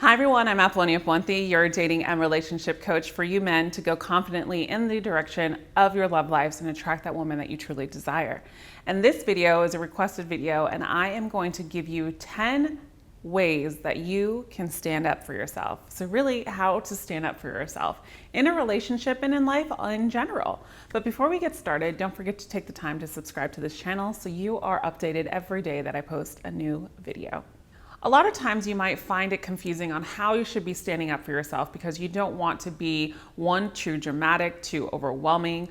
Hi everyone, I'm Apollonia Ponti, your dating and relationship coach for you men to go confidently in the direction of your love lives and attract that woman that you truly desire. And this video is a requested video, and I am going to give you 10 ways that you can stand up for yourself. So really how to stand up for yourself in a relationship and in life in general. But before we get started, don't forget to take the time to subscribe to this channel so you are updated every day that I post a new video. A lot of times you might find it confusing on how you should be standing up for yourself because you don't want to be too dramatic, too overwhelming,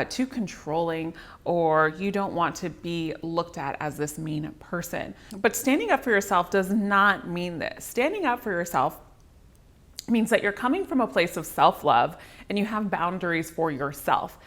too controlling, or you don't want to be looked at as this mean person. But standing up for yourself does not mean this. Standing up for yourself means that you're coming from a place of self-love and you have boundaries for yourself.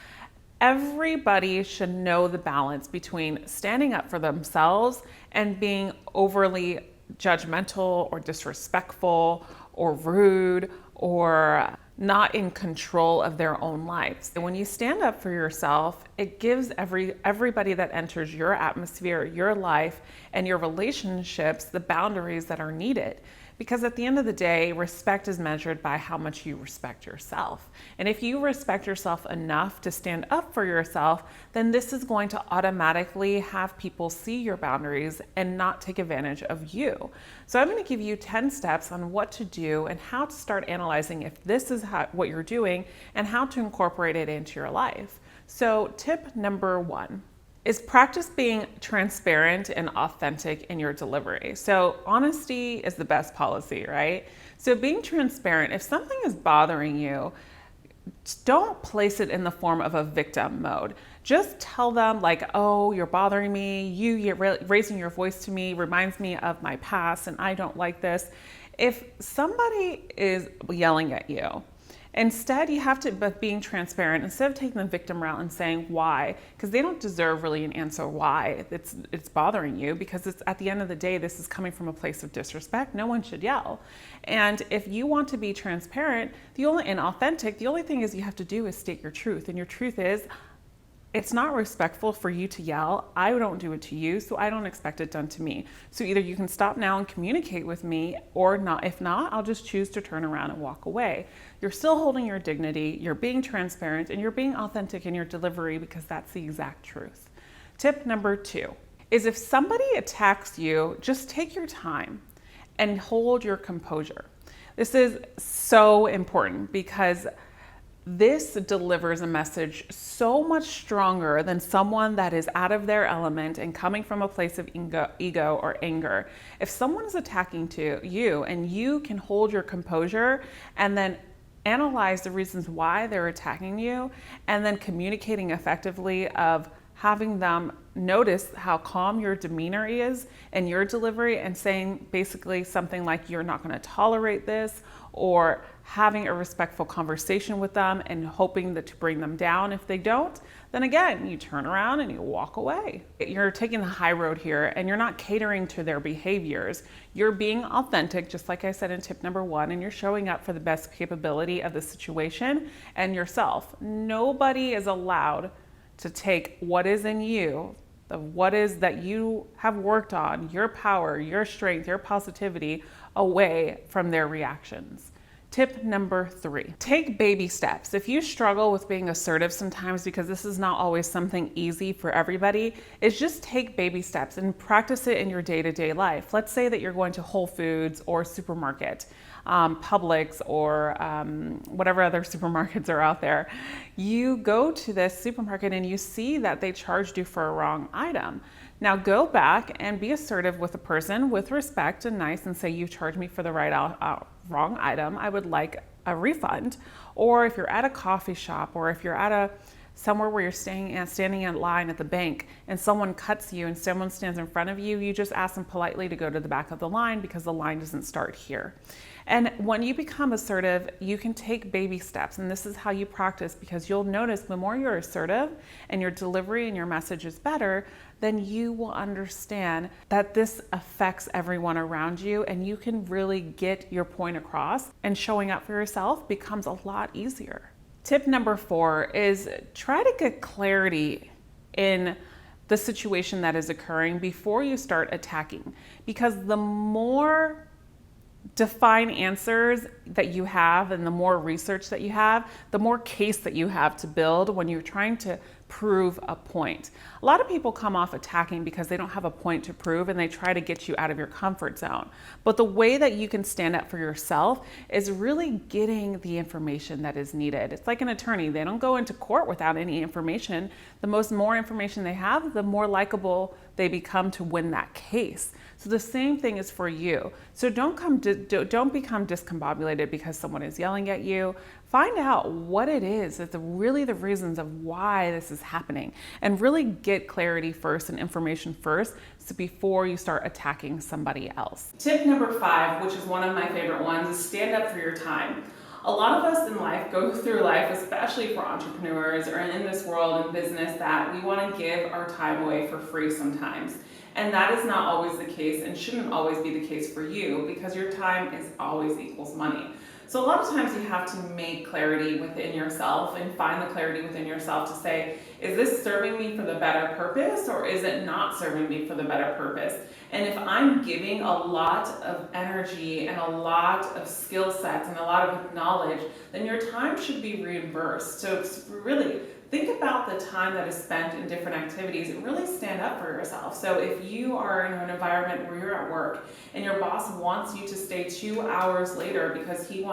Everybody should know the balance between standing up for themselves and being overly judgmental or disrespectful or rude or not in control of their own lives. And when you stand up for yourself, it gives everybody that enters your atmosphere, your life, and your relationships the boundaries that are needed. Because at the end of the day, respect is measured by how much you respect yourself. And if you respect yourself enough to stand up for yourself, then this is going to automatically have people see your boundaries and not take advantage of you. So I'm going to give you 10 steps on what to do and how to start analyzing if this is what you're doing and how to incorporate it into your life. So tip number 1 is practice being transparent and authentic in your delivery. So honesty is the best policy, right? So being transparent, if something is bothering you, don't place it in the form of a victim mode. Just tell them like, oh, you're bothering me. You raising your voice to me reminds me of my past and I don't like this. If somebody is yelling at you, instead, you have to, but being transparent, instead of taking the victim route and saying why, because they don't deserve really an answer why it's bothering you, because it's at the end of the day, this is coming from a place of disrespect. No one should yell. And if you want to be transparent, and authentic, the only thing is you have to do is state your truth. And your truth is, it's not respectful for you to yell. I don't do it to you, so I don't expect it done to me. So either you can stop now and communicate with me, or not. If not, I'll just choose to turn around and walk away. You're still holding your dignity, you're being transparent, and you're being authentic in your delivery because that's the exact truth. Tip number 2 is if somebody attacks you, just take your time and hold your composure. This is so important because this delivers a message so much stronger than someone that is out of their element and coming from a place of ego or anger. If someone is attacking you and you can hold your composure and then analyze the reasons why they're attacking you and then communicating effectively of having them notice how calm your demeanor is and your delivery and saying basically something like you're not going to tolerate this, or having a respectful conversation with them and hoping to bring them down. If they don't, then again, you turn around and you walk away. You're taking the high road here and you're not catering to their behaviors. You're being authentic, just like I said in tip number 1, and you're showing up for the best capability of the situation and yourself. Nobody is allowed to take what is in you, what is that you have worked on, your power, your strength, your positivity, away from their reactions. Tip number 3, take baby steps. If you struggle with being assertive sometimes, because this is not always something easy for everybody, is just take baby steps and practice it in your day-to-day life. Let's say that you're going to Whole Foods or supermarket, Publix, or whatever other supermarkets are out there. You go to this supermarket and you see that they charged you for a wrong item. Now go back and be assertive with the person with respect and nice and say, you charged me for the wrong item. I would like a refund. Or if you're at a coffee shop, or if you're at somewhere where you're standing in line at the bank and someone cuts you and someone stands in front of you, you just ask them politely to go to the back of the line because the line doesn't start here. And when you become assertive, you can take baby steps, and this is how you practice, because you'll notice the more you're assertive and your delivery and your message is better, then you will understand that this affects everyone around you and you can really get your point across, and showing up for yourself becomes a lot easier. Tip number 4 is try to get clarity in the situation that is occurring before you start attacking, because the more define answers that you have, and the more research that you have, the more case that you have to build when you're trying to prove a point. A lot of people come off attacking because they don't have a point to prove, and they try to get you out of your comfort zone. But the way that you can stand up for yourself is really getting the information that is needed. It's like an attorney. They don't go into court without any information. The more information they have, the more likable they become to win that case. So the same thing is for you. So don't become discombobulated because someone is yelling at you. Find out what it is that's really the reasons of why this is happening, and really get clarity first and information first, so before you start attacking somebody else. Tip number 5, which is one of my favorite ones, is stand up for your time. A lot of us in life go through life, especially for entrepreneurs or in this world in business, that we want to give our time away for free sometimes. And that is not always the case, and shouldn't always be the case for you, because your time is always equals money. So a lot of times you have to make clarity within yourself and find the clarity within yourself to say, is this serving me for the better purpose, or is it not serving me for the better purpose? And if I'm giving a lot of energy and a lot of skill sets and a lot of knowledge, then your time should be reimbursed. So really think about the time that is spent in different activities and really stand up for yourself. So if you are in an environment where you're at work and your boss wants you to stay 2 hours later because he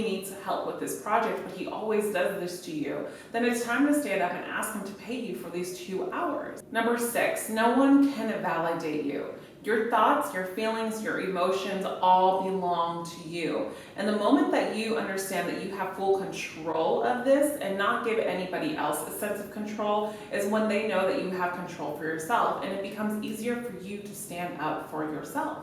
needs help with this project, but he always does this to you, then it's time to stand up and ask him to pay you for these 2 hours. Number 6, no one can validate you. Your thoughts, your feelings, your emotions all belong to you. And the moment that you understand that you have full control of this and not give anybody else a sense of control is when they know that you have control for yourself, and it becomes easier for you to stand up for yourself.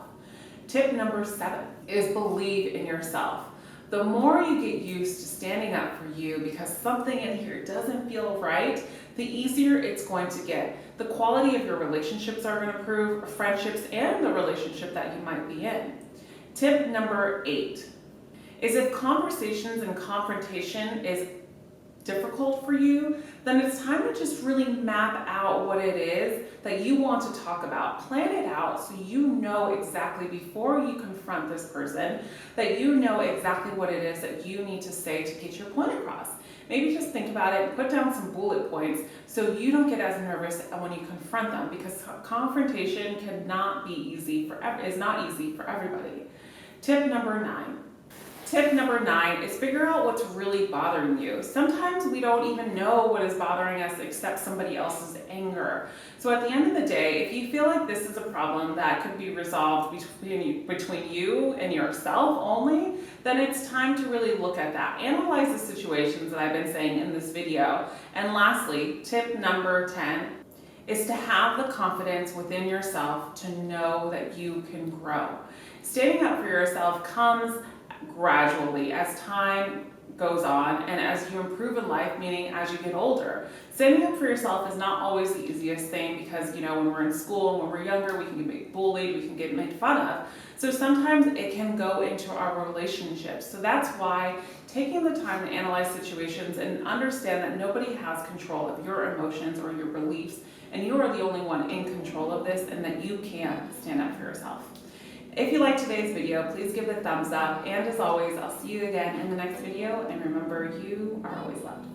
Tip number 7 is believe in yourself. The more you get used to standing up for you because something in here doesn't feel right, the easier it's going to get. The quality of your relationships are going to improve, friendships, and the relationship that you might be in. Tip number 8 is if conversations and confrontation is difficult for you, then it's time to just really map out what it is that you want to talk about. Plan it out so you know exactly, before you confront this person, that you know exactly what it is that you need to say to get your point across. Maybe just think about it and put down some bullet points so you don't get as nervous when you confront them, because confrontation is not easy for everybody. Tip number 9. Tip number 9 is figure out what's really bothering you. Sometimes we don't even know what is bothering us except somebody else's anger. So at the end of the day, if you feel like this is a problem that could be resolved between you and yourself only, then it's time to really look at that. Analyze the situations that I've been saying in this video. And lastly, tip number 10 is to have the confidence within yourself to know that you can grow. Standing up for yourself comes gradually as time goes on and as you improve in life, meaning as you get older. Standing up for yourself is not always the easiest thing because, when we're in school, when we're younger, we can get bullied, we can get made fun of. So sometimes it can go into our relationships. So that's why taking the time to analyze situations and understand that nobody has control of your emotions or your beliefs, and you are the only one in control of this, and that you can stand up for yourself. If you liked today's video, please give it a thumbs up, and as always, I'll see you again in the next video, and remember, you are always loved.